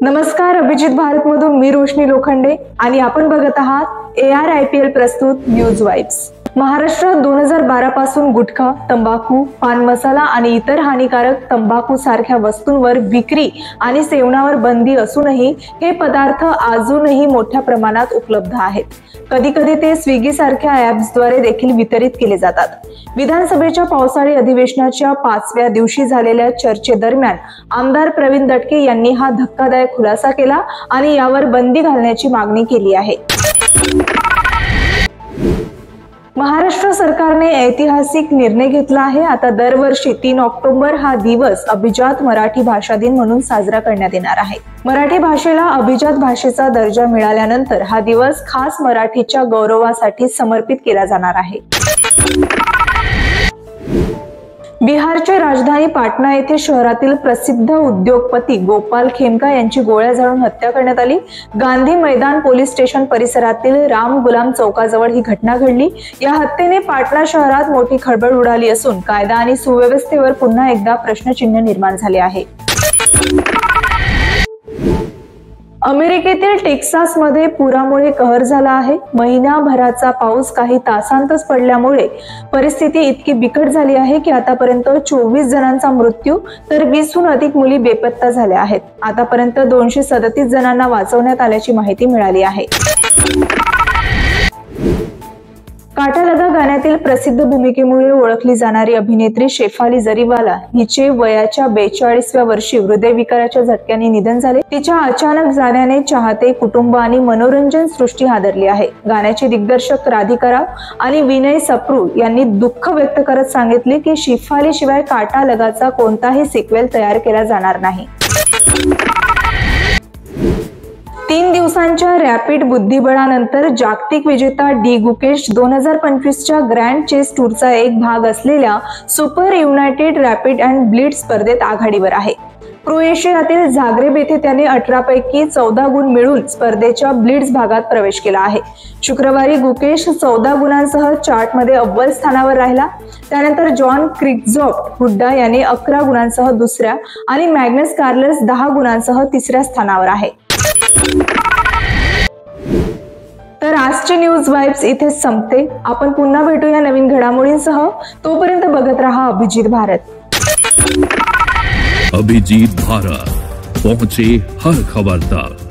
नमस्कार, अभिजित भारत मधून मी रोशनी लोखंडे आणि आपण बघत आहात ARIPL प्रस्तुत न्यूज वाइब्स। महाराष्ट्रात 2012 पासून गुटखा, तंबाखू, पान मसाला आणि इतर हानिकारक तंबाखू सारख्या वस्तूंवर विक्री आणि सेवनावर बंदी असूनही हे पदार्थ अजूनही मोठ्या प्रमाणात उपलब्ध आहेत। कधी कधी ते स्विगी सारख्या ॲप्सद्वारे देखील वितरित केले जातात। विधानसभेच्या पावसाळी अधिवेशनाच्या 5व्या दिवशी झालेल्या चर्चेदरम्यान आमदार प्रवीण दटके यांनी हा धक्कादायक खुलासा केला आणि यावर बंदी घालण्याची मागणी केली आहे। महाराष्ट्र सरकारने ऐतिहासिक निर्णय घेतला आहे। आता दरवर्षी 3 ऑक्टोबर हा दिवस अभिजात मराठी भाषा दिन म्हणून साजरा करण्यात येणार आहे। मराठी भाषेला अभिजात भाषेचा दर्जा मिळाल्यानंतर हा दिवस खास मराठीच्या गौरवासाठी समर्पित केला जाणार आहे। बिहारच्या राजधानी पाटणा येथे शहरातील प्रसिद्ध उद्योगपती गोपाल खेमका यांची गोळ्या झाडून हत्या करण्यात आली। गांधी मैदान पोलीस स्टेशन परिसरातील राम गुलाम चौकाजवळ ही घटना घडली। या हत्येने पाटणा शहरात मोठी खळबळ उडाली असून कायदा आणि सुव्यवस्थेवर पुन्हा एकदा प्रश्नचिन्ह निर्माण झाले आहे। अमेरिकेतील टेक्सासमध्ये पुरामुळे कहर झाला आहे। महिनाभराचा पाऊस काही तासांतच पडल्यामुळे परिस्थिती इतकी बिकट झाली आहे की आतापर्यंत 24 जणांचा मृत्यू तर 20हून अधिक मुली बेपत्ता झाल्या आहेत। आतापर्यंत 237 जणांना वाचवण्यात आल्याची माहिती मिळाली आहे। काटा लगा गाण्यातील प्रसिद्ध भूमिकेमुळे ओळखली जाणारी अभिनेत्री शेफाली जरीवाला हिचे वयाच्या 42व्या वर्षी हृदयविकाराच्या झटक्याने निधन झाले। तिच्या अचानक जाण्याने चाहते, कुटुंब आणि मनोरंजन सृष्टी हादरली आहे। गाण्याचे दिग्दर्शक राधिका राव आणि विनय सप्रू यांनी दुःख व्यक्त करत सांगितले की शेफाली शिवाय काटा लगाचा कोणताही सिक्वेल तयार केला जाणार नाही। 3 दिवसांच्या रॅपिड बुद्धिबळानंतर जागतिक विजेता डी गुकेश 2025च्या ग्रँड चेस टूरचा एक भाग असलेल्या super United rapid and blitz स्पर्धेत आघाडीवर आहे। क्रोएशियातील झाग्रेब येथे त्याने 18 पैकी 14 गुण मिळवून स्पर्धेच्या ब्लिट्झ भागात प्रवेश केला आहे। शुक्रवारी गुकेश 14 गुणांसह चार्टमध्ये अव्वल स्थानावर राहिला। त्यानंतर जॉन क्रिकझॉफ्ट हुड्डा याने 11 गुणांसह दुसऱ्या आणि मॅग्नस कार्लस 10 गुणांसह तिसऱ्या स्थानावर आहे। तर आजची न्यूज वाइब्स इथेच संपते। आपण पुन्हा भेटूया नवीन घडामोडींसह। तोपर्यंत बघत रहा अभिजित भारत। अभिजित भारत, पहुंचे हर खबर तक।